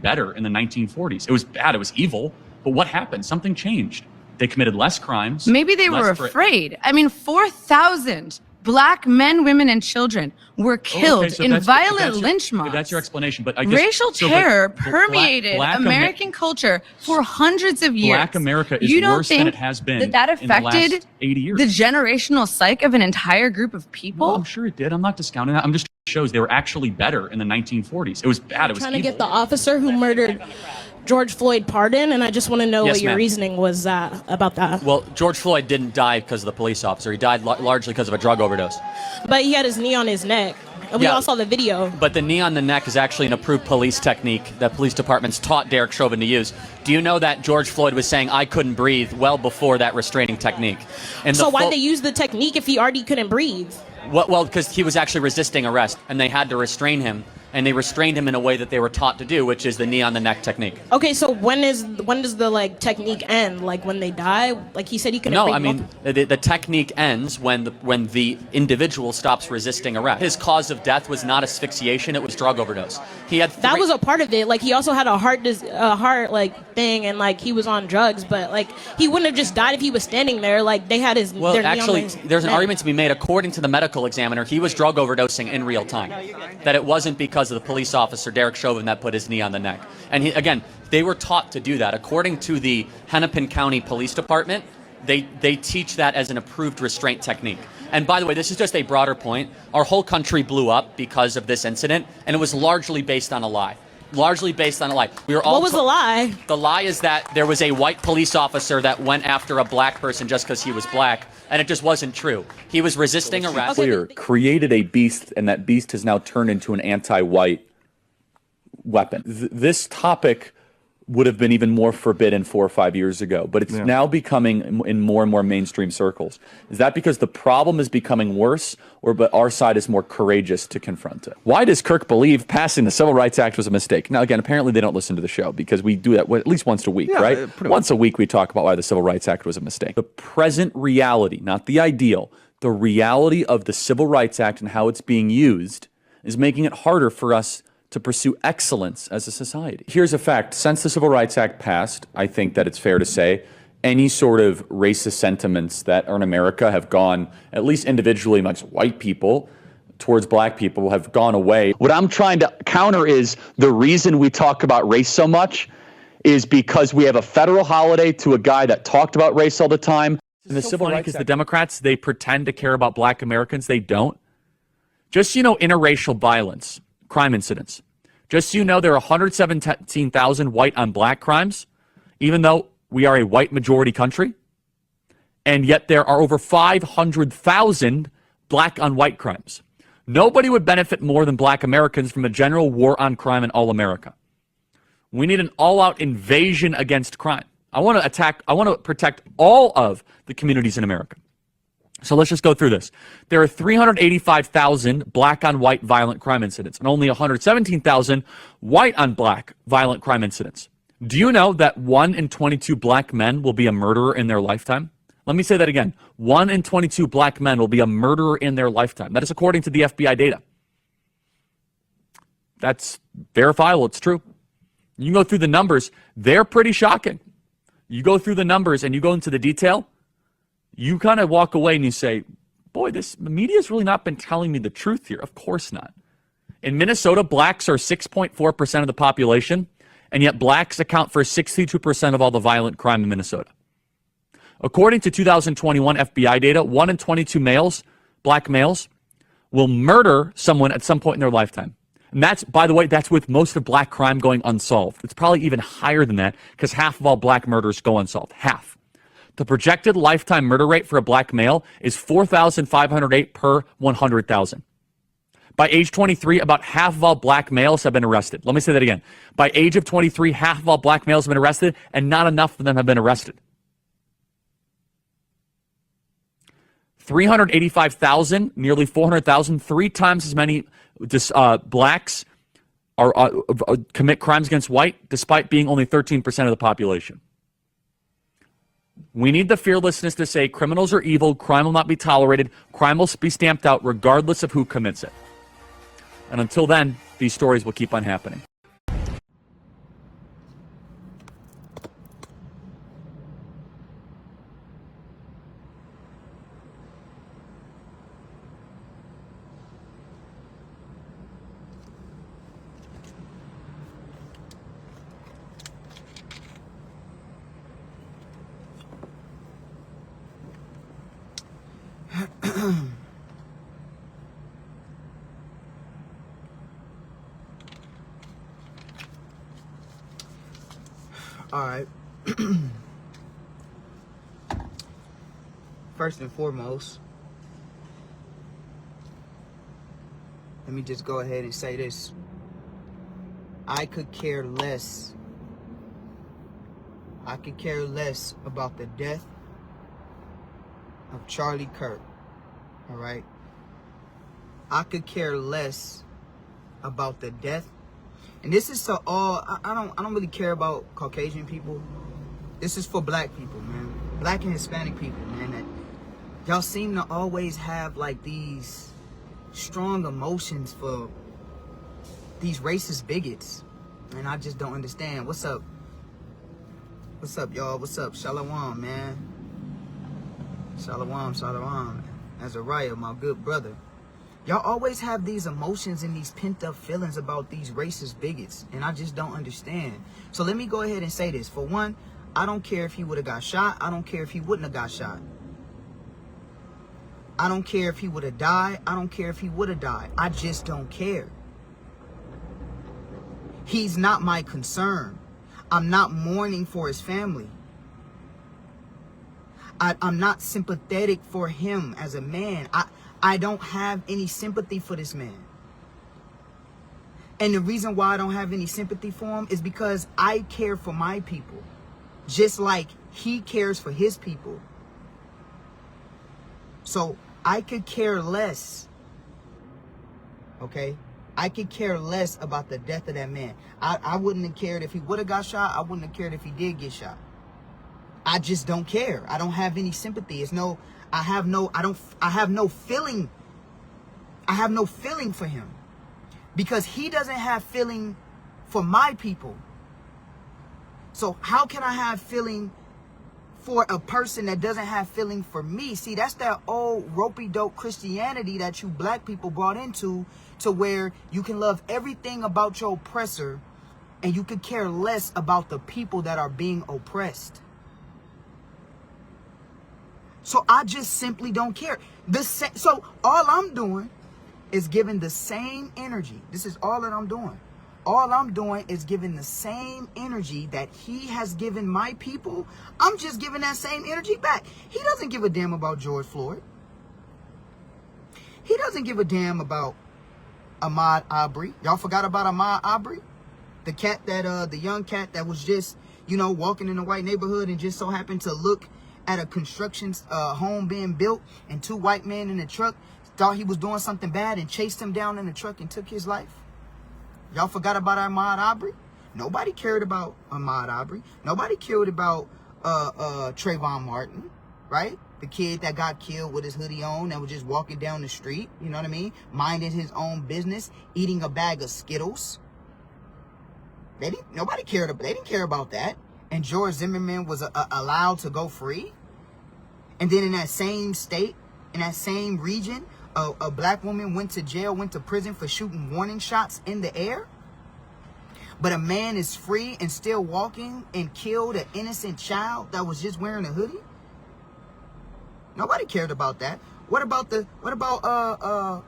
better in the 1940s. It was bad. It was evil. But what happened? Something changed. They committed less crimes. Maybe they were afraid. I mean, 4,000 Black men, women, and children were killed in violent lynch mobs. That's your explanation. But racial terror permeated American culture for hundreds of years. Black America is worse than it has been that affected in the last 80 years. The generational psyche of an entire group of people? Well, I'm sure it did. I'm not discounting that. I'm just shows they were actually better in the 1940s. It was bad. It was trying to get the officer who murdered George Floyd pardoned, and I just want to know what your reasoning was about that. Well, George Floyd didn't die because of the police officer. He died largely because of a drug overdose. But he had his knee on his neck. And we all saw the video. But the knee on the neck is actually an approved police technique that police departments taught Derek Chauvin to use. Do you know that George Floyd was saying, "I couldn't breathe," well before that restraining technique? And so why'd they use the technique if he already couldn't breathe? Well, because he was actually resisting arrest, and they had to restrain him. And they restrained him in a way that they were taught to do, which is the knee on the neck technique. Okay, so when does the technique end? Like when they die? Like he said he couldn't. No, I mean the technique ends when the individual stops resisting arrest. His cause of death was not asphyxiation; it was drug overdose. He had that was a part of it. Like he also had a heart thing, and he was on drugs. But he wouldn't have just died if he was standing there. Like they had his. Well, actually, there's an argument to be made. According to the medical examiner, he was drug overdosing in real time. That it wasn't because of the police officer, Derek Chauvin, that put his knee on the neck. And again, they were taught to do that. According to the Hennepin County Police Department, they teach that as an approved restraint technique. And by the way, this is just a broader point. Our whole country blew up because of this incident, and it was largely based on a lie. Largely based on a lie. We were all what was the lie? The lie is that there was a white police officer that went after a black person just because he was black, and it just wasn't true. He was resisting arrest. Clear, created a beast, and that beast has now turned into an anti-white weapon. This topic would have been even more forbidden 4 or 5 years ago, but it's now becoming in more and more mainstream circles. Is that because the problem is becoming worse, but our side is more courageous to confront it? Why does Kirk believe passing the Civil Rights Act was a mistake? Now, again, apparently they don't listen to the show because we do that at least once a week, right? Once a week we talk about why the Civil Rights Act was a mistake. The present reality, not the ideal, the reality of the Civil Rights Act and how it's being used is making it harder for us to pursue excellence as a society. Here's a fact. Since the Civil Rights Act passed, I think that it's fair to say any sort of racist sentiments that are in America have gone, at least individually amongst white people, towards black people have gone away. What I'm trying to counter is the reason we talk about race so much is because we have a federal holiday to a guy that talked about race all the time. And the Civil Rights Act, the Democrats, they pretend to care about black Americans. They don't. Just, interracial violence, crime incidents. Just so you know, there are 117,000 white on black crimes, even though we are a white majority country. And yet there are over 500,000 black on white crimes. Nobody would benefit more than black Americans from a general war on crime in all America. We need an all-out invasion against crime. I want to protect all of the communities in America. So let's just go through this. There are 385,000 black on white violent crime incidents and only 117,000 white on black violent crime incidents. Do you know that 1 in 22 black men will be a murderer in their lifetime? Let me say that again. 1 in 22 black men will be a murderer in their lifetime. That is according to the FBI data. That's verifiable. It's true. You can go through the numbers. They're pretty shocking. You go through the numbers and you go into the detail. You kind of walk away and you say, boy, the media's really not been telling me the truth here. Of course not. In Minnesota, blacks are 6.4% of the population, and yet blacks account for 62% of all the violent crime in Minnesota. According to 2021 FBI data, 1 in 22 males, black males, will murder someone at some point in their lifetime. And that's, by the way, that's with most of black crime going unsolved. It's probably even higher than that because half of all black murders go unsolved. Half. The projected lifetime murder rate for a black male is 4,508 per 100,000. By age 23, about half of all black males have been arrested. Let me say that again. By age of 23, half of all black males have been arrested, and not enough of them have been arrested. 385,000, nearly 400,000, 3 times as many blacks commit crimes against white, despite being only 13% of the population. We need the fearlessness to say criminals are evil, crime will not be tolerated, crime will be stamped out regardless of who commits it. And until then, these stories will keep on happening. All right. First and foremost, let me just go ahead and say this. I could care less. I could care less about the death of Charlie Kirk. All right. I could care less about the death. And this is to all. I don't really care about Caucasian people. This is for black people, man. Black and Hispanic people, man. That y'all seem to always have like these strong emotions for these racist bigots, and I just don't understand. What's up? What's up, y'all? What's up? Shalom, man. Shalom, shalom. Azariah, my good brother. Y'all always have these emotions and these pent-up feelings about these racist bigots, and I just don't understand. So let me go ahead and say this. For one, I don't care if he would have got shot. I don't care if he wouldn't have got shot. I don't care if he would have died. I don't care if he would have died. I just don't care. He's not my concern. I'm not mourning for his family. I'm not sympathetic for him as a man. I don't have any sympathy for this man. And the reason why I don't have any sympathy for him is because I care for my people, just like he cares for his people. So I could care less, okay? I could care less about the death of that man. I wouldn't have cared if he would have got shot. I wouldn't have cared if he did get shot. I just don't care. I don't have any sympathy. I have no feeling. I have no feeling for him because he doesn't have feeling for my people. So how can I have feeling for a person that doesn't have feeling for me? See, that's that old ropey-dope Christianity that you black people brought into, to where you can love everything about your oppressor and you could care less about the people that are being oppressed. So I just simply don't care. So all I'm doing is giving the same energy. This is all that I'm doing. All I'm doing is giving the same energy that he has given my people. I'm just giving that same energy back. He doesn't give a damn about George Floyd. He doesn't give a damn about Ahmaud Arbery. Y'all forgot about Ahmaud Arbery? The cat that, the young cat that was just, you know, walking in a white neighborhood and just so happened to look at a construction home being built, and two white men in the truck thought he was doing something bad and chased him down in the truck and took his life. Y'all forgot about Ahmaud Arbery? Nobody cared about Ahmaud Arbery. Nobody cared about Trayvon Martin, right? The kid that got killed with his hoodie on and was just walking down the street, you know what I mean? Minding his own business, eating a bag of Skittles. They didn't care about that. And George Zimmerman was allowed to go free. And then in that same state, in that same region, a black woman went to jail, went to prison for shooting warning shots in the air. But a man is free and still walking and killed an innocent child that was just wearing a hoodie. Nobody cared about that. What about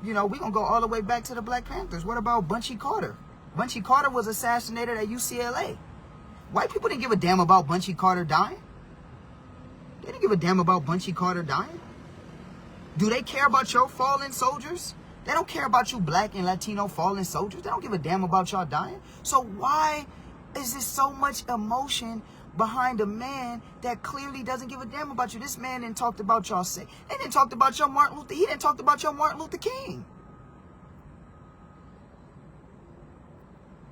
you know, we gonna go all the way back to the Black Panthers. What about Bunchy Carter? Bunchy Carter was assassinated at UCLA. White people didn't give a damn about Bunchy Carter dying. They didn't give a damn about Bunchy Carter dying. Do they care about your fallen soldiers? They don't care about you black and Latino fallen soldiers. They don't give a damn about y'all dying. So why is there so much emotion behind a man that clearly doesn't give a damn about you? This man didn't talk about y'all say. They didn't talk about your Martin Luther. He didn't talk about your Martin Luther King.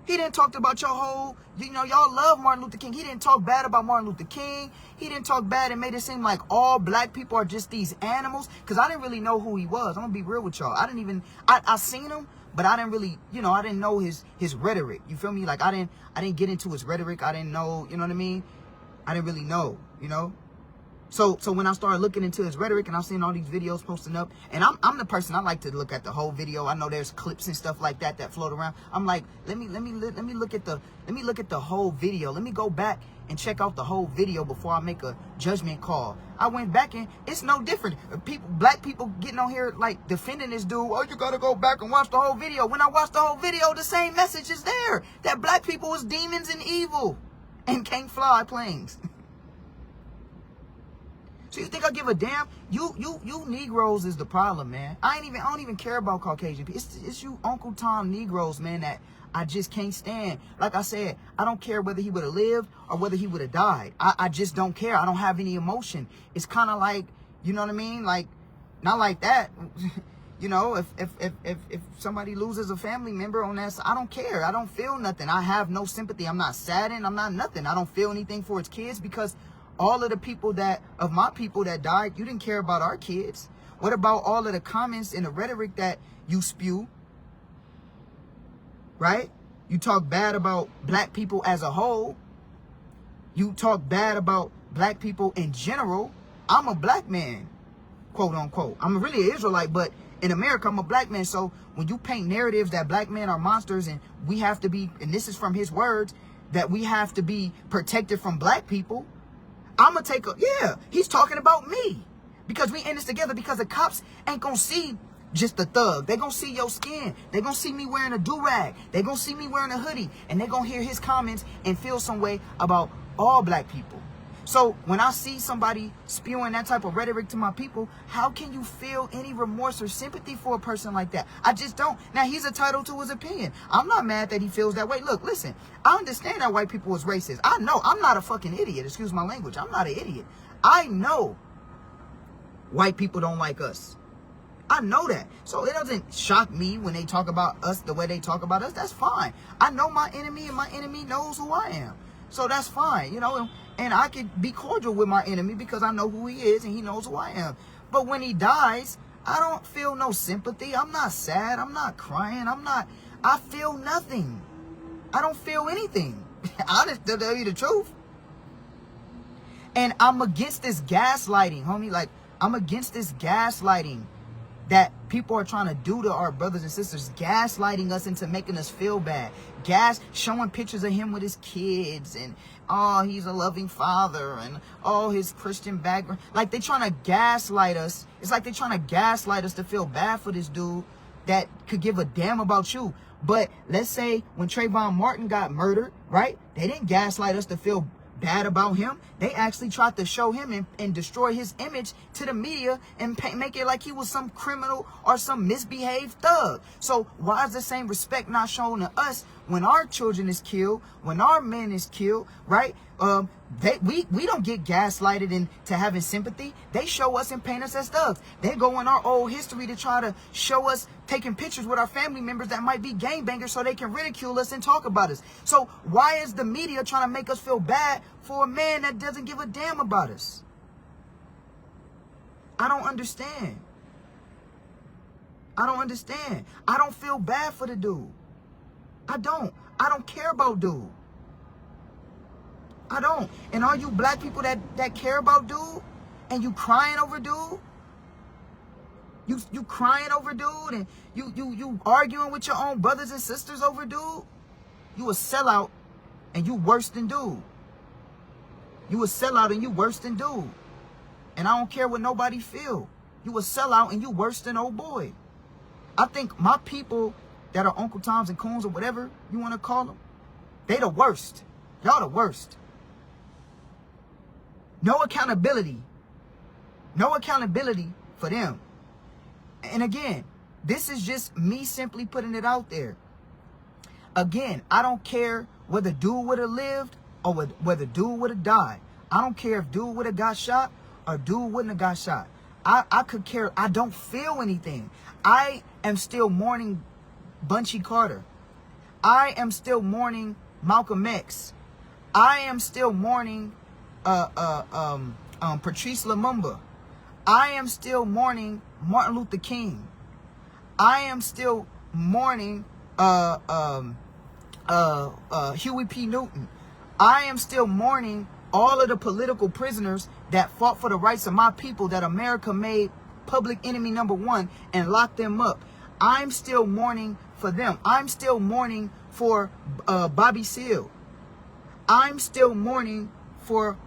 He didn't talk about your whole, you know, y'all love Martin Luther King. He didn't talk bad about Martin Luther King. He didn't talk bad and made it seem like all black people are just these animals. Because I didn't really know who he was. I'm going to be real with y'all. I seen him, but I didn't really, you know, I didn't know his rhetoric. You feel me? Like, I didn't get into his rhetoric. I didn't know, you know what I mean? I didn't really know, you know? So when I started looking into his rhetoric and I'm seeing all these videos posting up, and I'm the person, I like to look at the whole video. I know there's clips and stuff like that float around. I'm like, let me look at the whole video. Let me go back and check out the whole video before I make a judgment call. I went back and it's no different. Black people getting on here like defending this dude. Oh, you gotta go back and watch the whole video. When I watched the whole video, the same message is there, that black people was demons and evil. and can't fly planes. So you think I give a damn? You Negroes is the problem, man. I don't even care about Caucasian people. It's you Uncle Tom Negroes, man, that I just can't stand. Like I said, I don't care whether he would have lived or whether he would have died. I just don't care. I don't have any emotion. It's kind of like, you know what I mean? Like, not like that. You know, if somebody loses a family member on that side, I don't care. I don't feel nothing. I have no sympathy. I'm not saddened. I'm not nothing. I don't feel anything for his kids because all of the people of my people that died, you didn't care about our kids. What about all of the comments and the rhetoric that you spew? Right? You talk bad about black people as a whole. You talk bad about black people in general. I'm a black man, quote unquote. I'm really an Israelite, but in America, I'm a black man. So when you paint narratives that black men are monsters and we have to be, and this is from his words, that we have to be protected from black people, I'm going to take he's talking about me. Because we in this together, because the cops ain't going to see just the thug. They going to see your skin. They going to see me wearing a do-rag. They going to see me wearing a hoodie. And they going to hear his comments and feel some way about all black people. So when I see somebody spewing that type of rhetoric to my people, how can you feel any remorse or sympathy for a person like that? I just don't. Now, he's entitled to his opinion. I'm not mad that he feels that way. Look, listen, I understand that white people was racist. I know. I'm not a fucking idiot. Excuse my language. I'm not an idiot. I know white people don't like us. I know that. So it doesn't shock me when they talk about us the way they talk about us. That's fine. I know my enemy and my enemy knows who I am. So that's fine, you know, and I can be cordial with my enemy because I know who he is and he knows who I am. But when he dies, I don't feel no sympathy. I'm not sad. I'm not crying. I feel nothing. I don't feel anything. Honest, to tell you the truth. And I'm against this gaslighting, homie. Like, I'm against this gaslighting that people are trying to do to our brothers and sisters, gaslighting us into making us feel bad, showing pictures of him with his kids, and oh, he's a loving father, and oh, his Christian background. Like, they trying to gaslight us. It's like they're trying to gaslight us to feel bad for this dude that could give a damn about you. But let's say when Trayvon Martin got murdered, right? They didn't gaslight us to feel bad about him. They actually tried to show him and destroy his image to the media and make it like he was some criminal or some misbehaved thug. So why is the same respect not shown to us when our children is killed, when our men is killed, right? We don't get gaslighted into having sympathy. They show us and paint us as thugs. They go in our old history to try to show us taking pictures with our family members that might be gangbangers so they can ridicule us and talk about us. So why is the media trying to make us feel bad for a man that doesn't give a damn about us? I don't understand. I don't feel bad for the dude. I don't care about dude. I don't. And all you black people that care about dude and you crying over dude, you crying over dude, and you arguing with your own brothers and sisters over dude, you a sellout and you worse than dude. You a sellout and you worse than dude. And I don't care what nobody feel. You a sellout and you worse than old boy. I think my people that are Uncle Toms and Coons or whatever you want to call them, they the worst. Y'all the worst. No accountability. No accountability for them. And again, this is just me simply putting it out there. Again, I don't care whether dude would have lived or whether dude would have died. I don't care if dude would have got shot or dude wouldn't have got shot. I could care. I don't feel anything. I am still mourning Bunchy Carter. I am still mourning Malcolm X. I am still mourning Patrice Lumumba. I am still mourning Martin Luther King. I am still mourning Huey P. Newton. I am still mourning all of the political prisoners that fought for the rights of my people that America made public enemy number one and locked them up. I'm still mourning for them. I'm still mourning for Bobby Seale. I'm still mourning for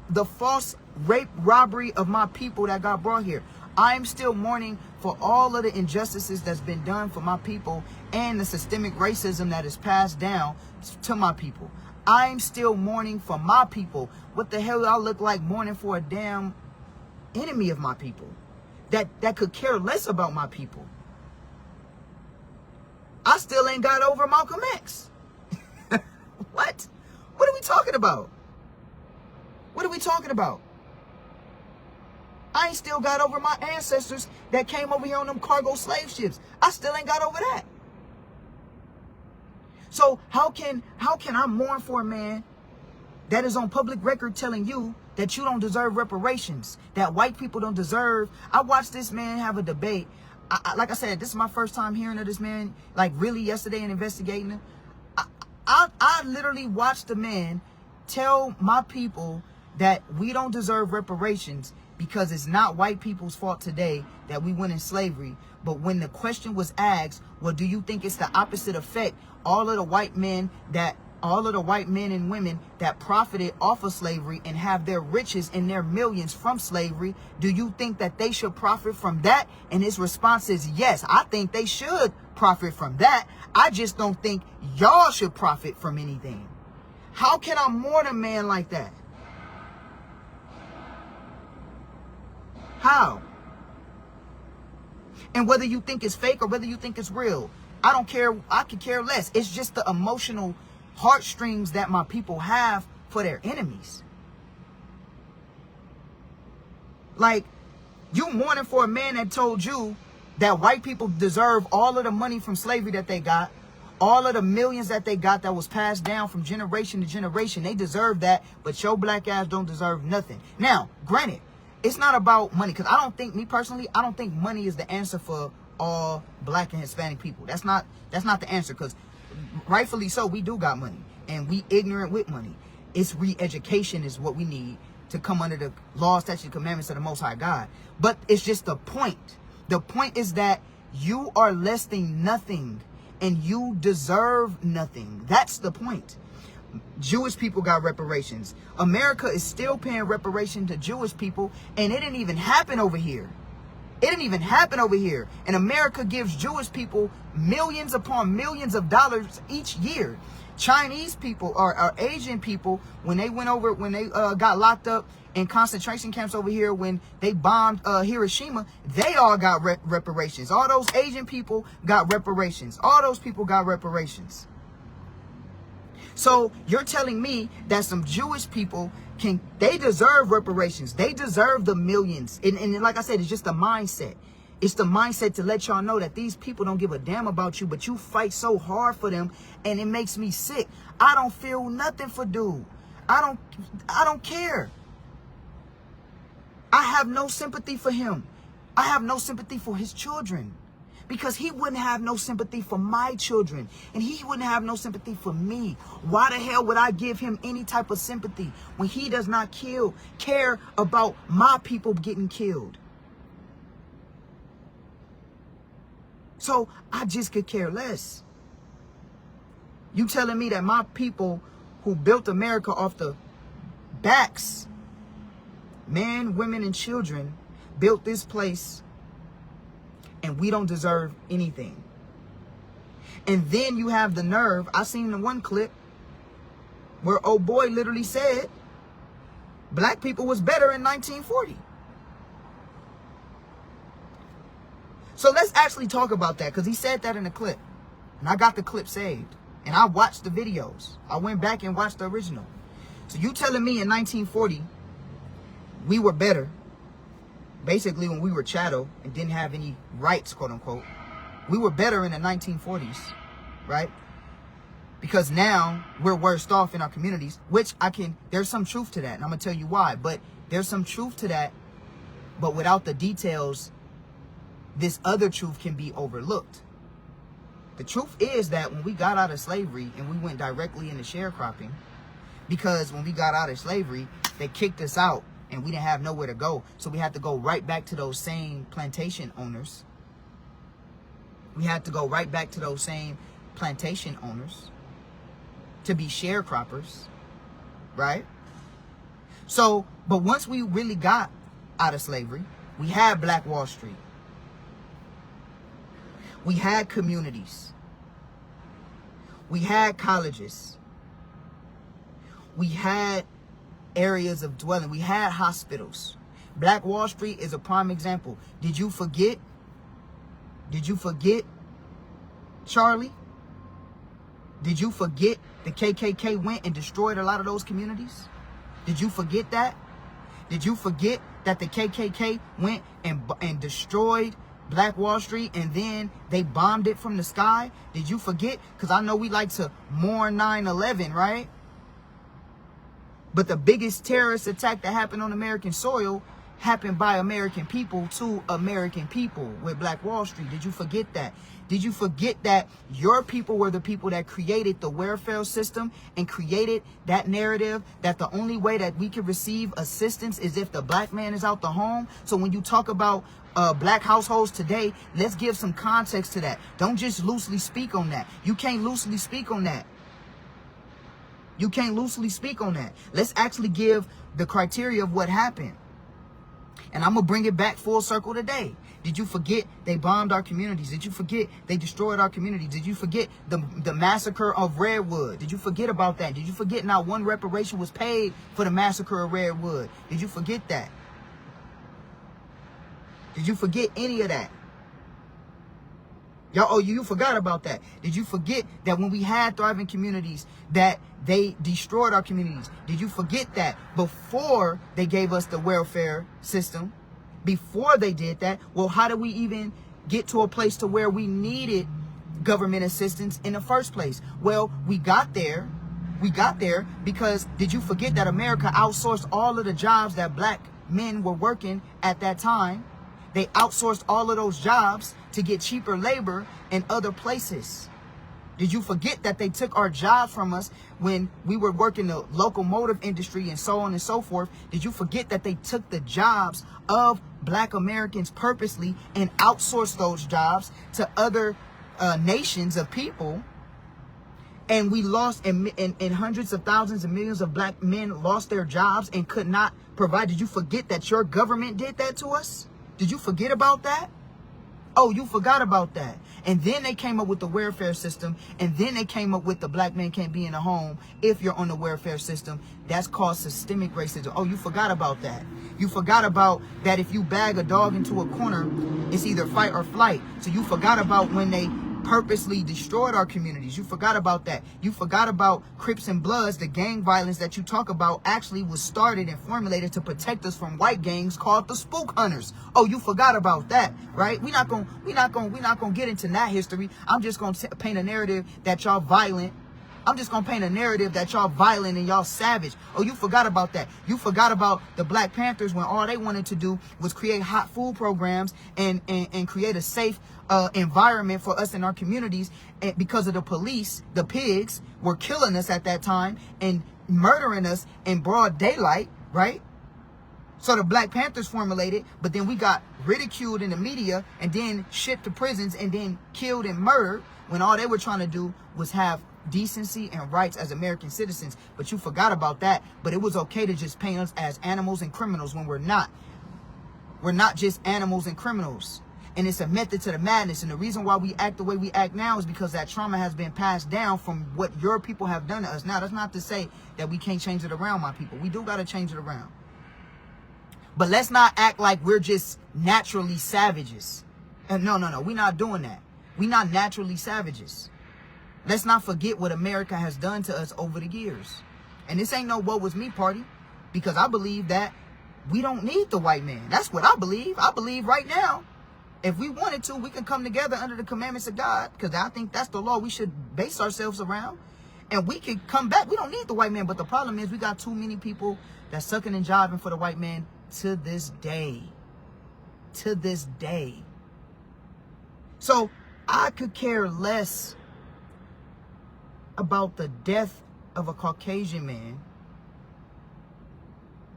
the false rape robbery of my people that got brought here. I'm still mourning for all of the injustices that's been done for my people and the systemic racism that is passed down to my people. I'm still mourning for my people. What the hell do I look like mourning for a damn enemy of my people that could care less about my people? I still ain't got over Malcolm X. What? What are we talking about? What are we talking about? I ain't still got over my ancestors that came over here on them cargo slave ships. I still ain't got over that. So how can I mourn for a man that is on public record telling you that you don't deserve reparations, that white people don't deserve? I watched this man have a debate. Like I said, this is my first time hearing of this man, like really yesterday and investigating him. I literally watched the man tell my people that we don't deserve reparations because it's not white people's fault today that we went in slavery. But when the question was asked, well, do you think it's the opposite effect? All of the white men and women that profited off of slavery and have their riches and their millions from slavery, do you think that they should profit from that? And his response is, yes, I think they should profit from that. I just don't think y'all should profit from anything. How can I mourn a man like that? How? And whether you think it's fake or whether you think it's real, I don't care. I could care less. It's just the emotional heartstrings that my people have for their enemies. Like, you mourning for a man that told you that white people deserve all of the money from slavery that they got, all of the millions that they got that was passed down from generation to generation. They deserve that, but your black ass don't deserve nothing. Now, granted, it's not about money, because I don't think, me personally, I don't think money is the answer for all black and Hispanic people. That's not the answer, because rightfully so, we do got money, and we ignorant with money. It's re-education is what we need to come under the law, statutes, and commandments of the Most High God. But it's just the point. The point is that you are less than nothing, and you deserve nothing. That's the point. Jewish people got reparations. America is still paying reparation to Jewish people, and it didn't even happen over here. It didn't even happen over here. And America gives Jewish people millions upon millions of dollars each year. Chinese people or Asian people, when they got locked up in concentration camps over here, when they bombed Hiroshima, they all got reparations. All those Asian people got reparations. All those people got reparations. So you're telling me that some Jewish people they deserve reparations. They deserve the millions. And like I said, it's just the mindset. It's the mindset to let y'all know that these people don't give a damn about you, but you fight so hard for them, and it makes me sick. I don't feel nothing for dude. I don't care. I have no sympathy for him. I have no sympathy for his children, because he wouldn't have no sympathy for my children, and he wouldn't have no sympathy for me. Why the hell would I give him any type of sympathy when he does not care about my people getting killed? So I just could care less. You telling me that my people who built America off the backs, men, women, and children, built this place, and we don't deserve anything? And then you have the nerve. I seen the one clip where old boy literally said black people was better in 1940. So let's actually talk about that, because he said that in the clip, and I got the clip saved, and I watched the videos. I went back and watched the original. So you telling me in 1940 we were better, basically when we were chattel and didn't have any rights, quote unquote. We were better in the 1940s, right? Because now we're worse off in our communities, which there's some truth to that, and I'm gonna tell you why. But there's some truth to that, but without the details, this other truth can be overlooked. The truth is that when we got out of slavery and we went directly into sharecropping, because when we got out of slavery, they kicked us out and we didn't have nowhere to go. So we had to go right back to those same plantation owners. We had to go right back to those same plantation owners to be sharecroppers, right? So, but once we really got out of slavery, we had Black Wall Street. We had communities. We had colleges. we had areas of dwelling. We had hospitals. Black Wall Street is a prime example. Did you forget? Did you forget, Charlie? Did you forget the KKK went and destroyed a lot of those communities? Did you forget that? Did you forget that the KKK went and destroyed Black Wall Street and then they bombed it from the sky? Did you forget? Because I know we like to mourn 9/11, right? But the biggest terrorist attack that happened on American soil happened by American people to American people with Black Wall Street. Did you forget that? Did you forget that your people were the people that created the welfare system and created that narrative that the only way that we can receive assistance is if the black man is out the home? So when you talk about black households today, let's give some context to that. Don't just loosely speak on that. You can't loosely speak on that. You can't loosely speak on that. Let's actually give the criteria of what happened. And I'm going to bring it back full circle today. Did you forget they bombed our communities? Did you forget they destroyed our communities? Did you forget the massacre of Redwood? Did you forget about that? Did you forget not one reparation was paid for the massacre of Redwood? Did you forget that? Did you forget any of that? Y'all, you forgot about that. Did you forget that when we had thriving communities that they destroyed our communities? Did you forget that before they gave us the welfare system? Before they did that, well, how did we even get to a place to where we needed government assistance in the first place? Well, we got there. We got there because did you forget that America outsourced all of the jobs that black men were working at that time? They outsourced all of those jobs to get cheaper labor in other places. Did you forget that they took our jobs from us when we were working the locomotive industry and so on and so forth? Did you forget that they took the jobs of black Americans purposely and outsourced those jobs to other nations of people? And we lost, and hundreds of thousands and millions of black men lost their jobs and could not provide. Did you forget that your government did that to us? Did you forget about that? Oh, you forgot about that. And then they came up with the welfare system. And then they came up with the black man can't be in a home if you're on the welfare system. That's called systemic racism. Oh, you forgot about that. You forgot about that if you bag a dog into a corner, it's either fight or flight. So you forgot about when they purposely destroyed our communities. You forgot about that. You forgot about Crips and Bloods. The gang violence that you talk about actually was started and formulated to protect us from white gangs called the spook hunters. Oh, you forgot about that, right? We're not gonna get into that history. I'm just gonna paint a narrative that y'all violent. I'm just gonna paint a narrative that y'all violent and y'all savage. Oh, you forgot about that. You forgot about the Black Panthers when all they wanted to do was create hot food programs and create a safe environment for us in our communities. And because of the police, the pigs were killing us at that time and murdering us in broad daylight, right? So the Black Panthers formulated, but then we got ridiculed in the media and then shipped to prisons and then killed and murdered when all they were trying to do was have decency and rights as American citizens. But you forgot about that. But it was okay to just paint us as animals and criminals when we're not. We're not just animals and criminals. And it's a method to the madness. And the reason why we act the way we act now is because that trauma has been passed down from what your people have done to us. Now, that's not to say that we can't change it around, my people. We do got to change it around. But let's not act like we're just naturally savages. And no. We're not doing that. We're not naturally savages. Let's not forget what America has done to us over the years. And this ain't no woe was me party, because I believe that we don't need the white man. That's what I believe. I believe right now, if we wanted to, we can come together under the commandments of God, because I think that's the law we should base ourselves around. And we can come back. We don't need the white man. But the problem is we got too many people that's sucking and jiving for the white man to this day. To this day. So I could care less about the death of a Caucasian man,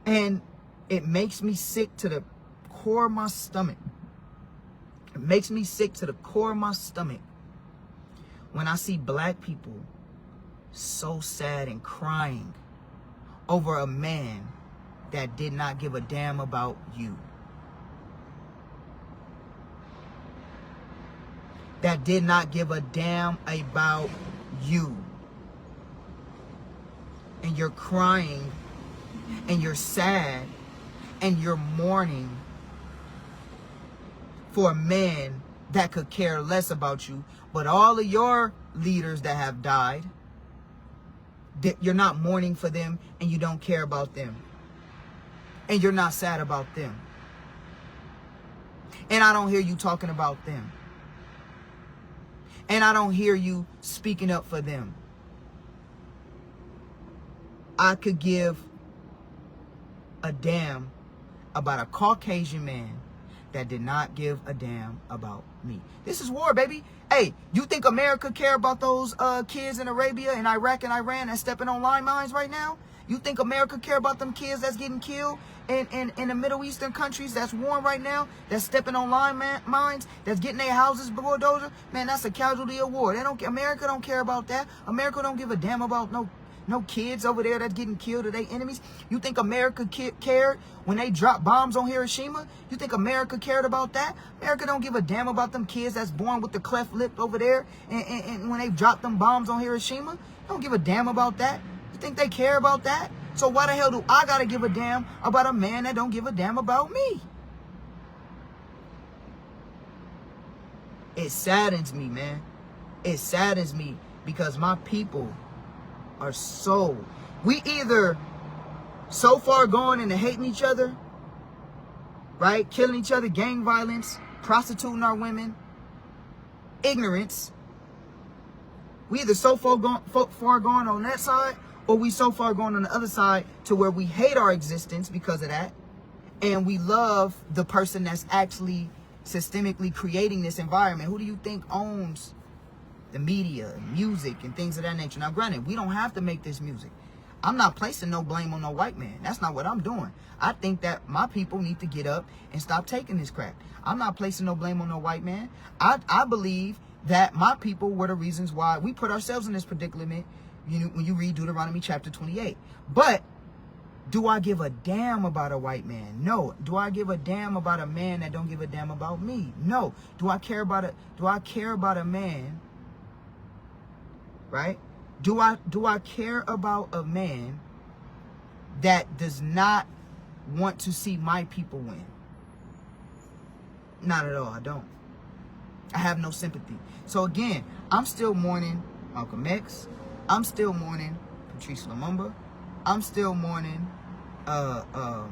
and it makes me sick to the core of my stomach. It makes me sick to the core of my stomach when I see black people so sad and crying over a man that did not give a damn about you. That did not give a damn about you. and you're crying and you're sad and you're mourning for a man that could care less about you, but all of your leaders that have died, you're not mourning for them and you don't care about them. And you're not sad about them. And I don't hear you talking about them. And I don't hear you speaking up for them. I could give a damn about a Caucasian man that did not give a damn about me. This is war, baby. Hey, you think America care about those kids in Arabia and Iraq and Iran that's stepping on landmines right now? You think America care about them kids that's getting killed in the Middle Eastern countries that's warm right now, that's stepping on landmines, that's getting their houses bulldozed? Man, that's a casualty of war. America don't care about that. America don't give a damn about no kids over there that's getting killed or their enemies. You think America cared when they dropped bombs on Hiroshima? You think America cared about that? America don't give a damn about them kids that's born with the cleft lip over there and when they dropped them bombs on Hiroshima? Don't give a damn about that. You think they care about that? So why the hell do I gotta give a damn about a man that don't give a damn about me? It saddens me, man. It saddens me because my people are we either so far gone into hating each other, right? Killing each other, gang violence, prostituting our women, ignorance. We either so far gone on that side, or we so far gone on the other side to where we hate our existence because of that, and we love the person that's actually systemically creating this environment. Who do you think owns the media, music, and things of that nature? Now, granted, we don't have to make this music. I'm not placing no blame on no white man. That's not what I'm doing. I think that my people need to get up and stop taking this crap. I'm not placing no blame on no white man. I believe that my people were the reasons why we put ourselves in this predicament, when you read Deuteronomy chapter 28. But do I give a damn about a white man? No. Do I give a damn about a man that don't give a damn about me? No. Do I care about a man? Right? Do I care about a man that does not want to see my people win? Not at all. I don't. I have no sympathy. So again, I'm still mourning Malcolm X. I'm still mourning Patrice Lumumba. I'm still mourning Martin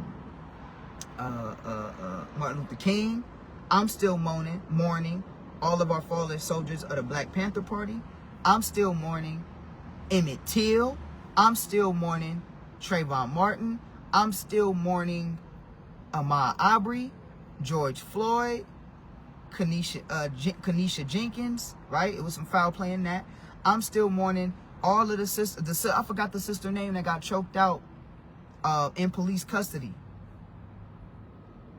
Luther King. I'm still mourning all of our fallen soldiers of the Black Panther Party. I'm still mourning Emmett Till. I'm still mourning Trayvon Martin. I'm still mourning Ahmaud Arbery, George Floyd, Kanisha Jenkins, right? It was some foul play in that. I'm still mourning all of the sisters. I forgot the sister name that got choked out in police custody.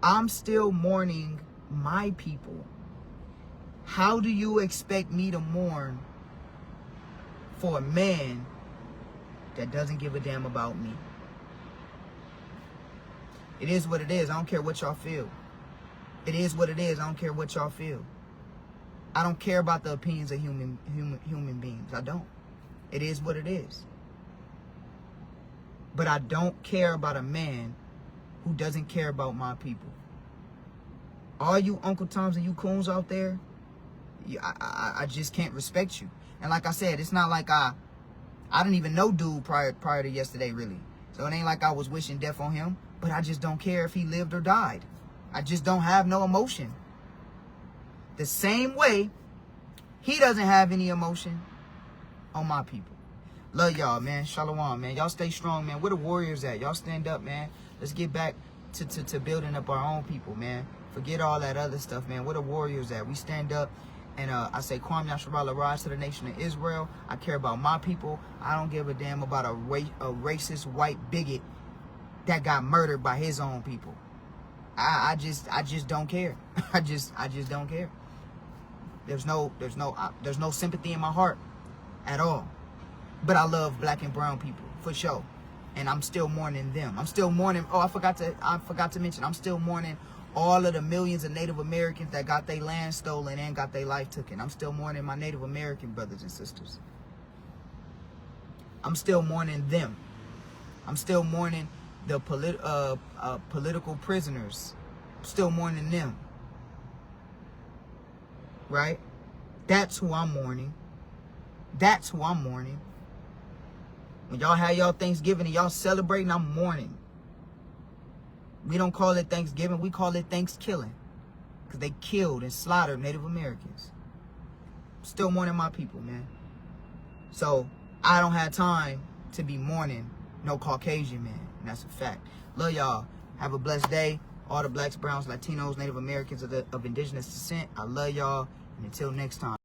I'm still mourning my people. How do you expect me to mourn for a man that doesn't give a damn about me? It is what it is. I don't care what y'all feel. It is what it is. I don't care what y'all feel. I don't care about the opinions of human beings. I don't. It is what it is. But I don't care about a man who doesn't care about my people. All you Uncle Toms and you coons out there, I just can't respect you. And like I said, it's not like I didn't even know dude prior to yesterday, really. So it ain't like I was wishing death on him, but I just don't care if he lived or died. I just don't have no emotion. The same way he doesn't have any emotion on my people. Love y'all, man. Shalom, man. Y'all stay strong, man. Where the warriors at? Y'all stand up, man. Let's get back to building up our own people, man. Forget all that other stuff, man. Where the warriors at? We stand up. And I say, Kwam Yasharala, rise to the nation of Israel. I care about my people. I don't give a damn about a racist white bigot that got murdered by his own people. I just don't care. I just don't care. There's no sympathy in my heart at all. But I love black and brown people for sure, and I'm still mourning them. I'm still mourning. Oh, I forgot to mention. I'm still mourning all of the millions of Native Americans that got their land stolen and got their life taken. I'm still mourning my Native American brothers and sisters. I'm still mourning them. I'm still mourning the political prisoners. Still mourning them. Right? That's who I'm mourning. That's who I'm mourning. When y'all have y'all Thanksgiving and y'all celebrating, I'm mourning. We don't call it Thanksgiving, we call it Thanksgiving. Because they killed and slaughtered Native Americans. Still mourning my people, man. So, I don't have time to be mourning no Caucasian man. And that's a fact. Love y'all. Have a blessed day. All the blacks, browns, Latinos, Native Americans of indigenous descent. I love y'all. And until next time.